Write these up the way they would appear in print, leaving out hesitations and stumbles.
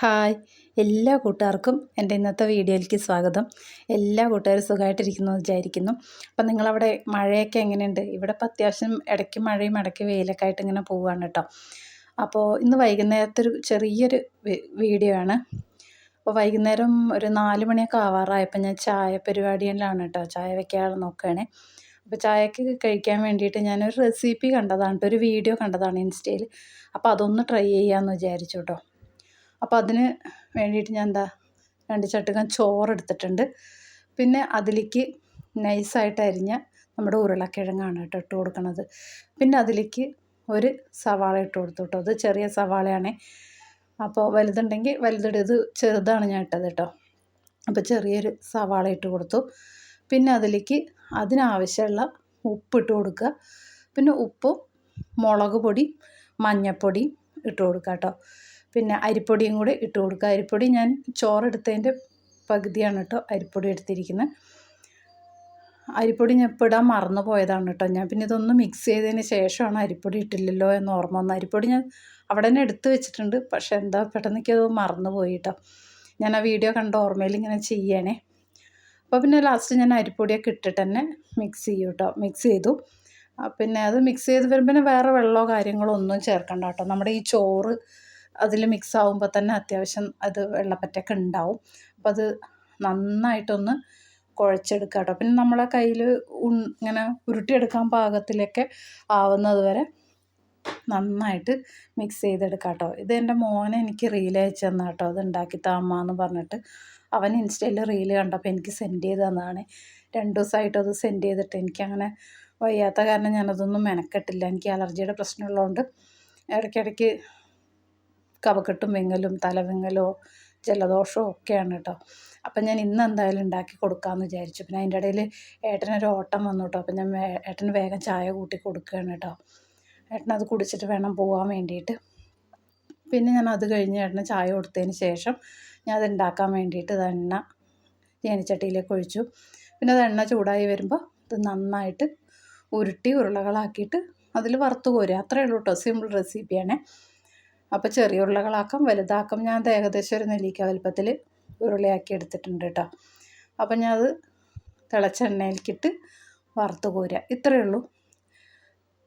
Hi എല്ലാ കൂട്ടുകാർക്കും എൻ്റെ ഇന്നത്തെ വീഡിയോയിലേക്ക് സ്വാഗതം. എല്ലാ കൂട്ടുകാരും സുഖമായിട്ടിരിക്കുന്നു വിചാരിക്കുന്നു. അപ്പം നിങ്ങളവിടെ മഴയൊക്കെ എങ്ങനെയുണ്ട്? ഇവിടെ ഇപ്പം അത്യാവശ്യം ഇടയ്ക്ക് മഴയും ഇടയ്ക്ക് വെയിലൊക്കെ ആയിട്ട് ഇങ്ങനെ പോവുകയാണ് കേട്ടോ. അപ്പോൾ ഇന്ന് വൈകുന്നേരത്തെ ഒരു ചെറിയൊരു വീഡിയോ ആണ്. അപ്പോൾ വൈകുന്നേരം ഒരു 4 മണിയൊക്കെ ആവാറായപ്പോൾ ഞാൻ ചായ പരിപാടിയിലാണ് കേട്ടോ. ചായ വെക്കാൻ നോക്കുകയാണ്. അപ്പോൾ ചായക്ക് കഴിക്കാൻ വേണ്ടിയിട്ട് ഞാനൊരു റെസിപ്പി കണ്ടതാണ് കേട്ടോ, ഒരു വീഡിയോ കണ്ടതാണ് ഇൻസ്റ്റയിൽ. അപ്പോൾ അതൊന്ന് ട്രൈ ചെയ്യാമെന്ന് വിചാരിച്ചു കേട്ടോ. അപ്പോൾ അതിന് വേണ്ടിയിട്ട് ഞാൻ 2 ചട്ടുകം ചോറെടുത്തിട്ടുണ്ട്. പിന്നെ അതിലേക്ക് നൈസായിട്ട് അരിഞ്ഞ നമ്മുടെ ഉരുളക്കിഴങ്ങാണ് കേട്ടോ ഇട്ട് കൊടുക്കുന്നത്. പിന്നെ അതിലേക്ക് ഒരു സവാള ഇട്ട് കൊടുത്തു കേട്ടോ. അത് ചെറിയ സവാളയാണ്. അപ്പോൾ വലുതുണ്ടെങ്കിൽ വലുതിടുക, ഇത് ചെറുതാണ് ഞാൻ ഇട്ടത് കേട്ടോ. അപ്പോൾ ചെറിയൊരു സവാള ഇട്ട് കൊടുത്തു. പിന്നെ അതിലേക്ക് അതിനാവശ്യമുള്ള ഉപ്പിട്ട് കൊടുക്കുക. പിന്നെ ഉപ്പും മുളക് പൊടി മഞ്ഞൾപ്പൊടി ഇട്ട് കൊടുക്കുക കേട്ടോ. പിന്നെ അരിപ്പൊടിയും കൂടി ഇട്ട് കൊടുക്കുക. അരിപ്പൊടി ഞാൻ ചോറെടുത്തതിൻ്റെ പകുതിയാണ് കേട്ടോ അരിപ്പൊടി എടുത്തിരിക്കുന്നത്. അരിപ്പൊടി ഞാൻ ഇപ്പോൾ ഇടാൻ മറന്നു പോയതാണ് കേട്ടോ. ഞാൻ പിന്നെ ഇതൊന്ന് മിക്സ് ചെയ്തതിന് ശേഷമാണ് അരിപ്പൊടി ഇട്ടില്ലല്ലോ എന്ന് ഓർമ്മ വന്നത്. അരിപ്പൊടി ഞാൻ അവിടെ തന്നെ എടുത്ത് വെച്ചിട്ടുണ്ട്, പക്ഷേ എന്താ പെട്ടെന്നേക്ക് അത് മറന്നു പോയി കേട്ടോ. ഞാൻ ആ വീഡിയോ കണ്ട ഓർമ്മയിൽ ഇങ്ങനെ ചെയ്യണേ. അപ്പോൾ പിന്നെ ലാസ്റ്റ് ഞാൻ അരിപ്പൊടിയൊക്കെ ഇട്ടിട്ട് തന്നെ മിക്സ് ചെയ്യും കേട്ടോ. മിക്സ് ചെയ്തു. പിന്നെ അത് മിക്സ് ചെയ്ത് വരുമ്പോൾ വേറെ വെള്ളമോ കാര്യങ്ങളോ ഒന്നും ചേർക്കണ്ട കേട്ടോ. നമ്മുടെ ഈ ചോറ് അതിൽ മിക്സ് ആകുമ്പോൾ തന്നെ അത്യാവശ്യം അത് വെള്ളപ്പറ്റൊക്കെ ഉണ്ടാവും. അപ്പോൾ അത് നന്നായിട്ടൊന്ന് കുഴച്ചെടുക്കുക കേട്ടോ. പിന്നെ നമ്മളെ കയ്യിൽ ഇങ്ങനെ ഉരുട്ടിയെടുക്കാൻ പാകത്തിലൊക്കെ ആവുന്നത് വരെ നന്നായിട്ട് മിക്സ് ചെയ്തെടുക്കുക കേട്ടോ. ഇത് എൻ്റെ മോനെ എനിക്ക് റീൽ അയച്ചു തന്ന കേട്ടോ. അത് ഉണ്ടാക്കി താമ്മ എന്ന് പറഞ്ഞിട്ട് അവൻ ഇൻസ്റ്റയിൽ റീൽ കണ്ടപ്പോൾ എനിക്ക് സെൻഡ് ചെയ്ത് തന്നതാണ്. 2 ദിവസമായിട്ട് അത് സെൻഡ് ചെയ്തിട്ട് എനിക്കങ്ങനെ വയ്യാത്ത കാരണം ഞാനതൊന്നും മെനക്കെട്ടില്ല. എനിക്ക് അലർജിയുടെ പ്രശ്നമുള്ളതുകൊണ്ട് ഇടയ്ക്കിടയ്ക്ക് കഫക്കെട്ടും വിങ്ങലും തലവിങ്ങലോ ജലദോഷമോ ഒക്കെയാണ് കേട്ടോ. അപ്പം ഞാൻ ഇന്ന് എന്തായാലും ഉണ്ടാക്കി കൊടുക്കാമെന്ന് വിചാരിച്ചു. പിന്നെ അതിൻ്റെ ഇടയിൽ ഏട്ടനൊരു ഓട്ടം വന്നു കേട്ടോ. അപ്പം ഞാൻ ഏട്ടന് വേഗം ചായ കൂട്ടി കൊടുക്കുകയാണ് കേട്ടോ. ഏട്ടനത് കുടിച്ചിട്ട് വേണം പോകാൻ വേണ്ടിയിട്ട്. പിന്നെ ഞാൻ അത് കഴിഞ്ഞ് ഏട്ടന് ചായ കൊടുത്തതിന് ശേഷം ഞാൻ അത് ഉണ്ടാക്കാൻ വേണ്ടിയിട്ട് എണ്ണ ചീനിച്ചട്ടിയിലേക്ക് ഒഴിച്ചു. പിന്നെ അത് എണ്ണ ചൂടായി വരുമ്പോൾ ഇത് നന്നായിട്ട് ഉരുട്ടി ഉരുളകളാക്കിയിട്ട് അതിൽ വറുത്ത് കോരുക. അത്രയേ ഉള്ളൂ കേട്ടോ. സിമ്പിൾ റെസിപ്പിയാണ്. അപ്പോൾ ചെറിയ ഉരുളകളാക്കാം വലുതാക്കാം. ഞാൻ ഏകദേശം ഒരു നെല്ലിക്ക വലുപ്പത്തിൽ ഉരുളയാക്കി എടുത്തിട്ടുണ്ട് കേട്ടോ. അപ്പം ഞാൻ അത് തിളച്ച എണ്ണയിലേക്കിട്ട് വറുത്ത് കോരുക. ഇത്രയേ ഉള്ളൂ.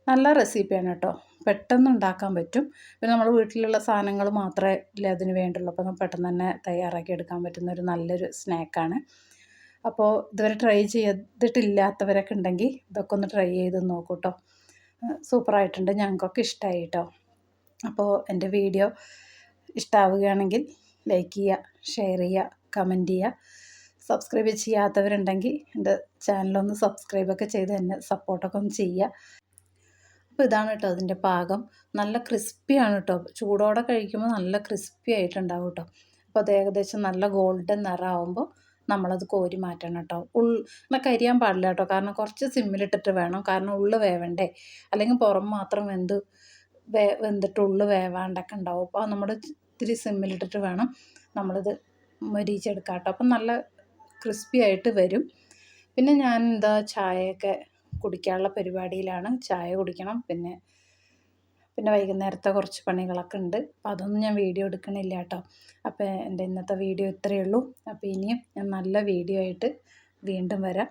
നല്ല റെസിപ്പിയാണ് കേട്ടോ. പെട്ടെന്ന് ഉണ്ടാക്കാൻ പറ്റും. പിന്നെ നമ്മൾ വീട്ടിലുള്ള സാധനങ്ങൾ മാത്രമേ അതിന് വേണ്ടുള്ളൂ. അപ്പോൾ നമുക്ക് പെട്ടെന്ന് തന്നെ തയ്യാറാക്കി എടുക്കാൻ പറ്റുന്ന ഒരു നല്ലൊരു സ്നാക്കാണ്. അപ്പോൾ ഇതുവരെ ട്രൈ ചെയ്തിട്ടില്ലാത്തവരൊക്കെ ഉണ്ടെങ്കിൽ ഇതൊക്കെ ഒന്ന് ട്രൈ ചെയ്ത് നോക്കൂ കേട്ടോ. സൂപ്പറായിട്ടുണ്ട്. ഞങ്ങൾക്കൊക്കെ ഇഷ്ടമായി കേട്ടോ. അപ്പോൾ എൻ്റെ വീഡിയോ ഇഷ്ടമാവുകയാണെങ്കിൽ ലൈക്ക് ചെയ്യുക, ഷെയർ ചെയ്യുക, കമൻറ്റ് ചെയ്യുക. സബ്സ്ക്രൈബ് ചെയ്യാത്തവരുണ്ടെങ്കിൽ എൻ്റെ ചാനലൊന്ന് സബ്സ്ക്രൈബൊക്കെ ചെയ്ത് എന്നെ സപ്പോർട്ടൊക്കെ ഒന്ന് ചെയ്യുക. അപ്പോൾ ഇതാണ് കേട്ടോ അതിൻ്റെ പാകം. നല്ല ക്രിസ്പിയാണ് കേട്ടോ. ചൂടോടെ കഴിക്കുമ്പോൾ നല്ല ക്രിസ്പി ആയിട്ടുണ്ടാവും കേട്ടോ. അപ്പോൾ അത് ഏകദേശം നല്ല ഗോൾഡൻ നിറമാകുമ്പോൾ നമ്മളത് കോരി മാറ്റണം കേട്ടോ. എന്നാൽ കരിയാൻ പാടില്ല കേട്ടോ. കാരണം കുറച്ച് സിമ്മിലിട്ടിട്ട് വേണം. കാരണം ഉള്ളു വേവണ്ടേ. അല്ലെങ്കിൽ പുറം മാത്രം വെന്തിട്ട് ഉള്ളു വേവാണ്ടൊക്കെ ഉണ്ടാവും. അപ്പോൾ നമ്മൾ ഇത്തിരി സിമ്മിലിട്ടിട്ട് വേണം നമ്മളിത് മൊരിയിച്ചെടുക്കാം കേട്ടോ. അപ്പം നല്ല ക്രിസ്പി ആയിട്ട് വരും. പിന്നെ ഞാൻ ചായയൊക്കെ കുടിക്കാനുള്ള പരിപാടിയിലാണ്. ചായ കുടിക്കണം. പിന്നെ വൈകുന്നേരത്തെ കുറച്ച് പണികളൊക്കെ ഉണ്ട്. അപ്പോൾ അതൊന്നും ഞാൻ വീഡിയോ എടുക്കണില്ല കേട്ടോ. അപ്പോൾ എൻ്റെ ഇന്നത്തെ വീഡിയോ ഇത്രയേ ഉള്ളൂ. അപ്പോൾ ഇനിയും ഞാൻ നല്ല വീഡിയോ ആയിട്ട് വീണ്ടും വരാം.